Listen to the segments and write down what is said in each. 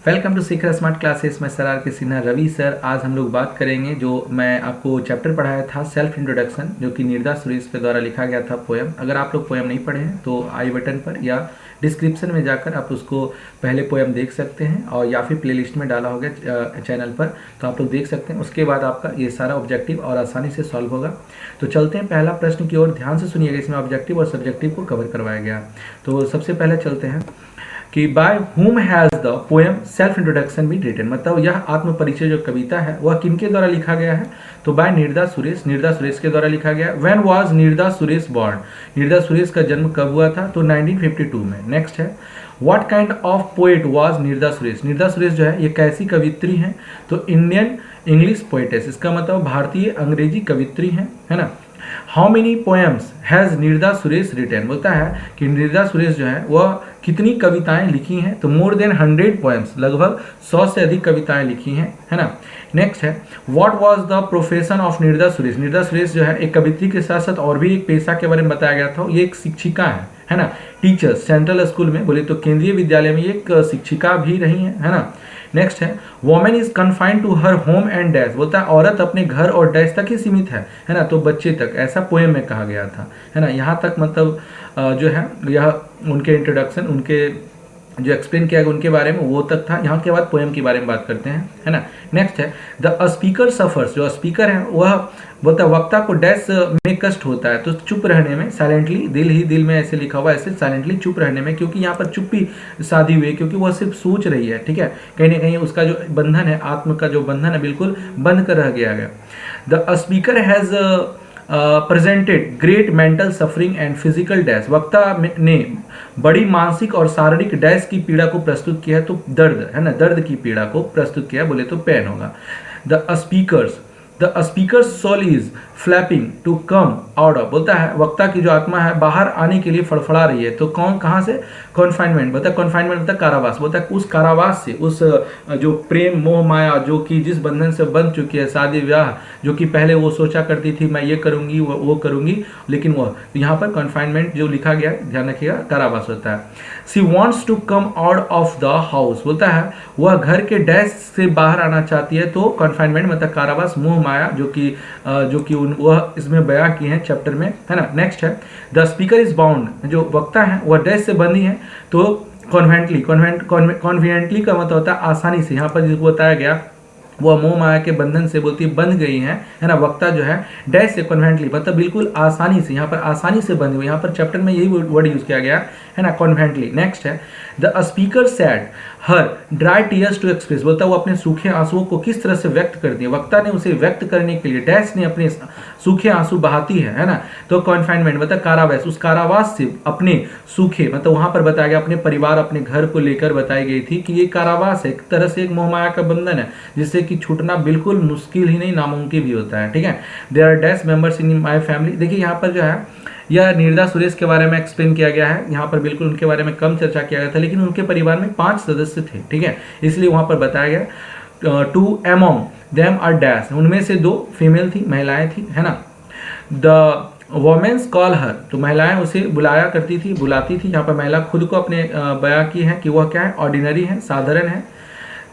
Welcome to Sikhar smart classes. मैं sir R K Sinha Ravi sir. आज हम लोग बात करेंगे जो मैं आपको चैप्टर पढ़ाया था सेल्फ इंट्रोडक्शन, जो कि निर्दा सुरेश के द्वारा लिखा गया था पोएम। अगर आप लोग पोएम नहीं पढ़े हैं तो आई बटन पर या डिस्क्रिप्शन में जाकर आप उसको पहले पोएम देख सकते हैं, और या फिर प्लेलिस्ट में डाला होगा चैनल पर, तो आप लोग देख सकते हैं। उसके बाद आपका ये सारा ऑब्जेक्टिव और आसानी से सॉल्व होगा। तो चलते हैं पहला प्रश्न की ओर। ध्यान से सुनिएगा, इसमें ऑब्जेक्टिव और सब्जेक्टिव को कवर करवाया गया। तो सबसे पहले चलते हैं कि by whom has the poem self introduction been written, मतलब यह आत्म परिचय जो कविता है वह किनके द्वारा लिखा गया है, तो बाय निर्दा सुरेश, निर्दा सुरेश के द्वारा लिखा गया। When was Nirda Suresh born, Nirda Suresh का जन्म कब हुआ था, तो 1952 में। नेक्स्ट है what kind of poet was Nirda Suresh, Nirda Suresh जो है ये कैसी कवित्री हैं, तो इंडियन इंग्लिश पोएटेस, इसका मतलब भारतीय अंग्रेजी कवित्री है ना। How many poems has Nirda Suresh written, बोलता है कि निर्दा सुरेश जो है वह कितनी कविताएं लिखी हैं, तो मोर देन 100 पोएम्स, लगभग 100 से अधिक कविताएं लिखी हैं, है ना। नेक्स्ट है what was the profession of Nirda Suresh, Nirda Suresh जो है एक कवित्री के साथ साथ और भी एक पेशा के बारे में बताया गया था। ये एक शिक्षिका है ना। टीचर्स, सेंट्रल स्कूल में बोले तो केंद्रीय विद्यालय में एक शिक्षिका भी रही है ना। नेक्स्ट है women is confined to her home and dash, बोलता है औरत अपने घर और डैश तक ही सीमित है ना, तो बच्चे तक, ऐसा पोएम में कहा गया था, है ना। यहाँ तक मतलब जो है यह उनके इंट्रोडक्शन, उनके जो एक्सप्लेन किया गया उनके बारे में वो तक था। यहाँ के बाद पोएम के बारे में बात करते हैं, है ना। नेक्स्ट है द स्पीकर सफर्स, जो स्पीकर है वह बोलता है वक्ता को डैश में कष्ट होता है, तो चुप रहने में, साइलेंटली, दिल ही दिल में ऐसे लिखा हुआ, ऐसे साइलेंटली चुप रहने में, क्योंकि यहाँ पर चुप्पी शादी हुई है, क्योंकि वह सिर्फ सोच रही है, ठीक है। कहीं ना कहीं उसका जो बंधन है, आत्म का जो बंधन है, बिल्कुल बंद कर रह गया। The speaker has presented great mental suffering and physical dash, वक्ता ने बड़ी मानसिक और शारीरिक डैश की पीड़ा को प्रस्तुत किया है, तो दर्द, है ना, दर्द की पीड़ा को प्रस्तुत किया, बोले तो पेन होगा। The speaker soul is flapping to come out of, बोलता है वक्ता की जो आत्मा है बाहर आने के लिए फड़फड़ा रही है, तो कहाँ से, कॉन्फाइनमेंट, बोलता है कॉन्फाइनमेंट मतलब कारावास, बोलता है उस कारावास से, उस जो प्रेम मोह माया जो कि जिस बंधन से बंध चुकी है, शादी विवाह, जो कि पहले वो सोचा करती थी मैं ये करूंगी वो करूंगी, लेकिन वह यहाँ पर कॉन्फाइनमेंट जो लिखा गया, ध्यान रखिएगा, कारावास होता है। She wants to come out of the house, बोलता है वह घर के डैश से बाहर आना चाहती है, तो कॉन्फाइनमेंट मतलब कारावास, मोह माया, जो कि वह इसमें बयां किए हैं चैप्टर में, है ना। नेक्स्ट है द स्पीकर इज बाउंड, जो वक्ता है वह डैश से बंधी है, तो कॉन्विएंटली का मतलब होता है आसानी से, यहाँ पर जिसको बताया गया वह मोह माया के बंधन से बोलती बंध गई है ना। वक्ता जो है डैश से, कॉन्वेंटली मतलब बिल्कुल आसानी से, यहाँ पर आसानी से बंध हुई, यहाँ पर चैप्टर में यही वर्ड यूज किया गया है ना, कॉन्वेंटली। नेक्स्ट है the speaker sad her dry tears to express, बोलता है वो अपने सूखे आंसुओं को किस तरह से व्यक्त करती है, वक्ता ने उसे व्यक्त करने के लिए डैश ने अपने सूखे आंसू बहाती है ना, तो कॉन्फाइनमेंट मतलब कारावास, उस कारावास से अपने सूखे, मतलब वहां पर बताया गया अपने परिवार, अपने घर को लेकर बताई गई थी कि ये कारावास है, एक तरह से एक मोहमाया का बंधन है, जिससे कि छूटना बिल्कुल मुश्किल ही नहीं, नामुमकिन भी होता है, ठीक है। There are dash members in my family, देखिए यहाँ पर जो है यह निर्दा सुरेश के बारे में एक्सप्लेन किया गया है, यहाँ पर बिल्कुल उनके बारे में कम चर्चा किया गया था, लेकिन उनके परिवार में 5 सदस्य थे, ठीक है, इसलिए वहां पर बताया गया 2 among them are dash, उनमें से 2 फीमेल थी, महिलाएं थी, है ना। द वोमेन्स कॉल हर, तो महिलाएं उसे बुलाया करती थी, बुलाती थी, यहाँ पर महिला खुद को अपने बयां की है कि वह क्या है, ऑर्डिनरी है, साधारण है।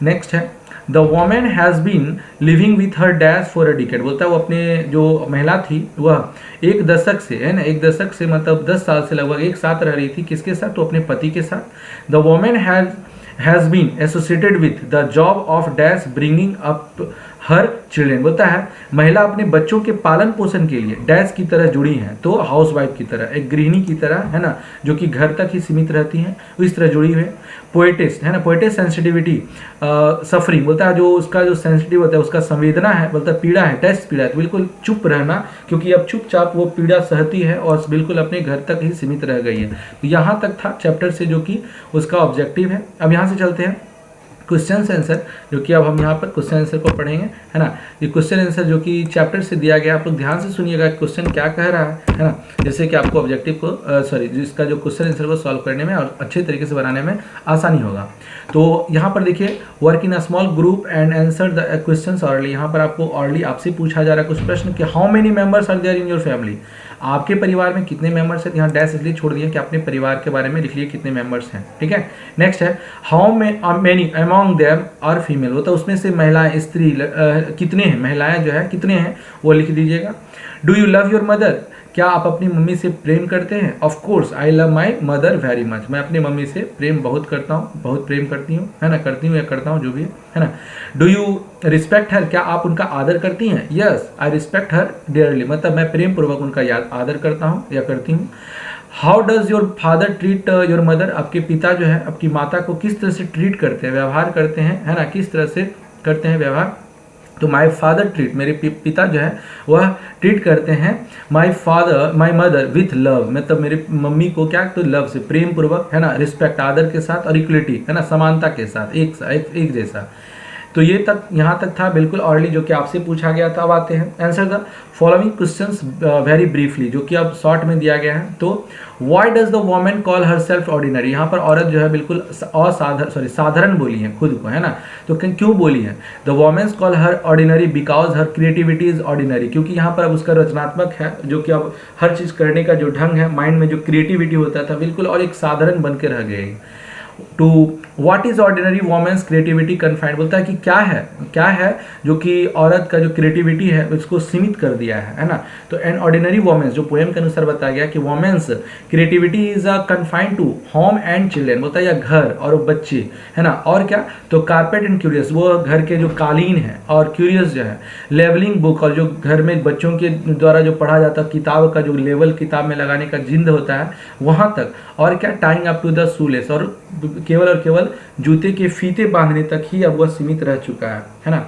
नेक्स्ट है the women has been living with her dash for a decade, बोलता है वो अपने जो महिला थी वह 1 दशक से, है ना, 1 दशक से मतलब 10 साल से लगभग एक साथ रह रही थी, किसके साथ, तो अपने पति के साथ। The women has been associated with the job of dash bringing up her children, बोलता है महिला अपने बच्चों के पालन पोषण के लिए डैश की तरह जुड़ी हैं, तो हाउस वाइफ की तरह, एक गृहिणी की तरह, है ना, जो कि घर तक ही सीमित रहती हैं, इस तरह जुड़ी हुई। पोएटिस, है ना, पोएटिस सेंसिटिविटी सफरिंग, बोलता है जो उसका जो सेंसिटिव होता है, उसका संवेदना है, बोलता है पीड़ा है, डैश पीड़ा है, तो बिल्कुल चुप रहना, क्योंकि अब चुपचाप वो पीड़ा सहती है और बिल्कुल अपने घर तक ही सीमित रह गई है। तो यहाँ तक था चैप्टर से, जो कि उसका ऑब्जेक्टिव है। अब यहाँ से चलते हैं क्वेश्चन आंसर, जो कि अब हम यहाँ पर क्वेश्चन आंसर को पढ़ेंगे, है ना। ये क्वेश्चन आंसर जो कि चैप्टर से दिया गया, आप लोग ध्यान से सुनिएगा क्वेश्चन क्या कह रहा है ना, जैसे कि आपको ऑब्जेक्टिव को जिसका जो क्वेश्चन आंसर को सॉल्व करने में और अच्छे तरीके से बनाने में आसानी होगा। तो यहाँ पर देखिए work in a small group and answer the questions hourly, यहाँ पर आपको ऑर्ली आपसे पूछा जा रहा है कुछ प्रश्न कि how many members are there in your family, आपके परिवार में कितने मेंबर्स हैं, यहाँ डैश इसलिए छोड़ दिया कि अपने परिवार के बारे में लिख लिए कितने मेंबर्स हैं, ठीक है। नेक्स्ट है how many among among them are female, वो तो उसमें से महिलाएं स्त्री कितने हैं, महिलाएं जो है कितने हैं वो लिख दीजिएगा। Do you love your mother, क्या आप अपनी मम्मी से प्रेम करते हैं? Of course I love my mother very much, मैं अपनी मम्मी से प्रेम बहुत करता हूँ, बहुत प्रेम करती हूँ, है ना, करती हूँ या करता हूँ जो भी है ना। डू यू रिस्पेक्ट हर, क्या आप उनका आदर करती हैं? Yes I respect her dearly, मतलब मैं प्रेम पूर्वक उनका आदर करता हूँ या करती हूँ। How does your father treat your mother, आपके पिता जो है आपकी माता को किस तरह से ट्रीट करते हैं, व्यवहार करते हैं, है ना, किस तरह से करते हैं व्यवहार? तो माई फादर ट्रीट, मेरे पिता जो है वह ट्रीट करते हैं माई मदर विथ लव, मतलब मेरे मम्मी को क्या, तो लव से, प्रेम पूर्वक, है ना, रिस्पेक्ट आदर के साथ, और इक्वलिटी, है ना, समानता के साथ, एक जैसा। तो ये तक यहाँ तक था बिल्कुल ऑर्डरली जो कि आपसे पूछा गया था। अब आते हैं answer the following questions very briefly, जो कि अब शॉर्ट में दिया गया है। तो why does the women call her self ordinary, यहाँ पर औरत जो है बिल्कुल साधारण बोली है खुद को, है ना, तो क्यों बोली है? The women's call her ordinary because her creativity is ordinary, क्योंकि यहाँ पर अब उसका रचनात्मक है, जो कि अब हर चीज़ करने का जो ढंग है, माइंड में जो क्रिएटिविटी होता था बिल्कुल और एक साधारण बन के रह गई। To what is ordinary women's creativity confined, बोलता है कि क्या है जो कि औरत का जो क्रिएटिविटी है उसको सीमित कर दिया है ना। तो एन ऑर्डिनरी वोमेन्स, जो पोएम के अनुसार बताया गया कि women's creativity is confined to home and children, बोलता है या घर और बच्चे, है ना, और क्या, तो कारपेट एंड क्यूरियस, वो घर के जो कालीन है, और क्यूरियस जो है लेवलिंग बुक, और जो घर में बच्चों के द्वारा जो पढ़ा जाता किताब का जो लेवल किताब में लगाने का जिंद होता है वहाँ तक, और क्या, tying up to the shoelace, और केवल और केवल जूते के फीते बांधने तक ही अब वह सीमित रह चुका है ना।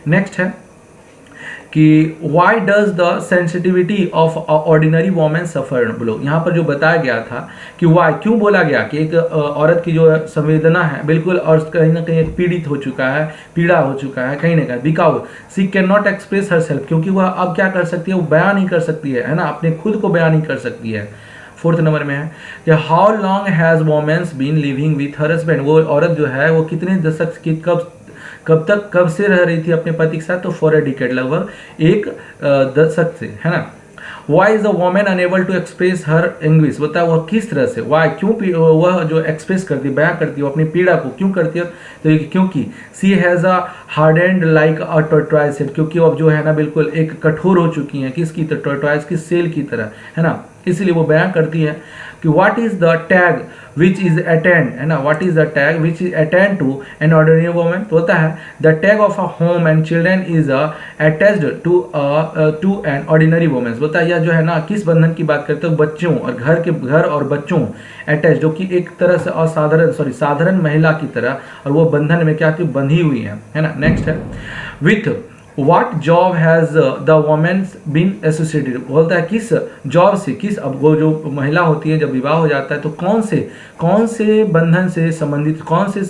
नेक्स्ट है कि why does the sensitivity of ordinary women suffer, बोलो यहाँ पर जो बताया गया था कि वाई, क्यों बोला गया कि एक औरत की जो संवेदना है बिल्कुल और कहीं ना कहीं पीड़ित हो चुका है, पीड़ा हो चुका है कहीं ना कहीं, because she can not express her self, क्योंकि वह अब क्या कर सकती है, वो बयान नहीं कर सकती है ना, अपने खुद को बयान नहीं कर सकती है। फोर्थ नंबर में है कि how long has women's been living with her husband, वो औरत जो है वो कितने दशक की कब से रह रही थी अपने पति के साथ, तो फॉर ए डिकेड, लगभग एक दशक से, है ना। Why is the women unable to express her anguish, बता वह किस तरह से, वाई क्यों वह जो एक्सप्रेस करती है, बयां करती है वो अपनी पीड़ा को क्यों करती है, तो क्योंकि she has a hardened like a tortoise shell, क्योंकि अब जो है ना बिल्कुल एक कठोर हो चुकी हैं, किसकी तरह, टॉर्टोइज की सेल की तरह, है ना, इसलिए वो बयां करती है कि what is the tag which is attend, है ना, what is the tag which is attend to an ordinary women, तो होता है the tag of a home and children is attached to an ordinary women, बोलता है यह जो है ना किस बंधन की बात करते हो, बच्चों और घर और बच्चों अटैच, जो कि एक तरह से साधारण महिला की तरह, और वो बंधन में क्या थी, बंधी हुई है ना। नेक्स्ट है with What job has the woman been associated, बोलता है किस जॉब से, किस, अब वो जो महिला होती है जब विवाह हो जाता है तो कौन से बंधन से संबंधित, कौन से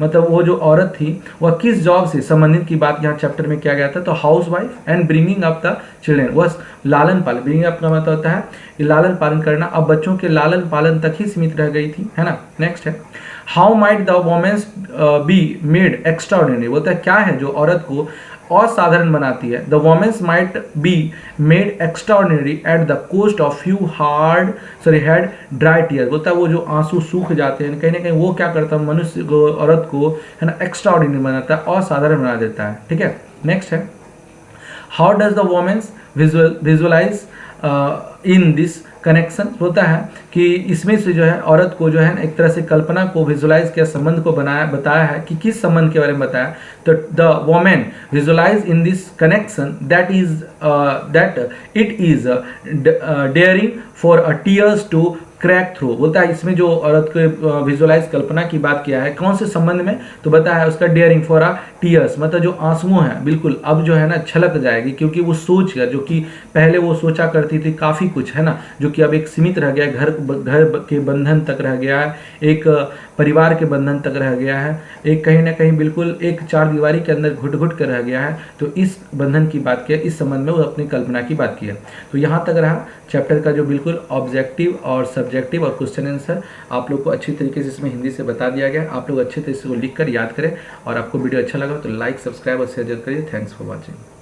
मतलब वो जो औरत थी वह किस जॉब से संबंधित की बात यहाँ चैप्टर में किया गया था। तो house wife and bringing up the children, वह लालन पालन, ब्रिंगिंग अप का मतलब होता है लालन पालन करना, अब बच्चों के लालन पालन तक ही सीमित रह गई थी, है ना। नेक्स्ट है how might the women's B made extraordinary, बोलता है क्या है जो औरत को असाधारण बनाती है। The women's might be made extraordinary at the cost of few had dry tear, बोलता है वो जो आंसू सूख जाते हैं कहीं ना कहीं, वो क्या करता है, मनुष्य को, औरत को, है ना, एक्स्ट्राऑर्डिनरी बनाता है, असाधारण बना देता है, ठीक है। नेक्स्ट है how does the women's visualize in this connection, होता है कि इसमें से जो है औरत को जो है एक तरह से कल्पना को विजुअलाइज किया, संबंध को बताया है कि किस संबंध के बारे में बताया, तो the women visualize in this connection that it is daring for a tears to crack through, बोलता है इसमें जो औरत को विजुअलाइज कल्पना की बात किया है कौन से संबंध में, तो बताया है उसका डेयरिंग फॉर अ टीयर्स, मतलब जो आंसुओं हैं बिल्कुल अब जो है ना छलक जाएगी, क्योंकि वो सोच गया, जो कि पहले वो सोचा करती थी काफ़ी कुछ, है ना, जो कि अब एक सीमित रह गया, घर के बंधन तक रह गया है, एक परिवार के बंधन तक रह गया है, एक कहीं ना कहीं बिल्कुल एक चार दीवारी के अंदर घुट घुट कर रह गया है, तो इस बंधन की बात किया, इस संबंध में वो अपनी कल्पना की बात की है। तो यहाँ तक रहा चैप्टर का जो बिल्कुल ऑब्जेक्टिव और सब्जेक्टिव और क्वेश्चन आंसर आप लोग को अच्छी तरीके से इसमें हिंदी से बता दिया गया। आप लोग अच्छे तरीके से लिख कर याद करें, और आपको वीडियो अच्छा लगा तो लाइक, सब्सक्राइब और शेयर जरूर करिए। Thanks for watching.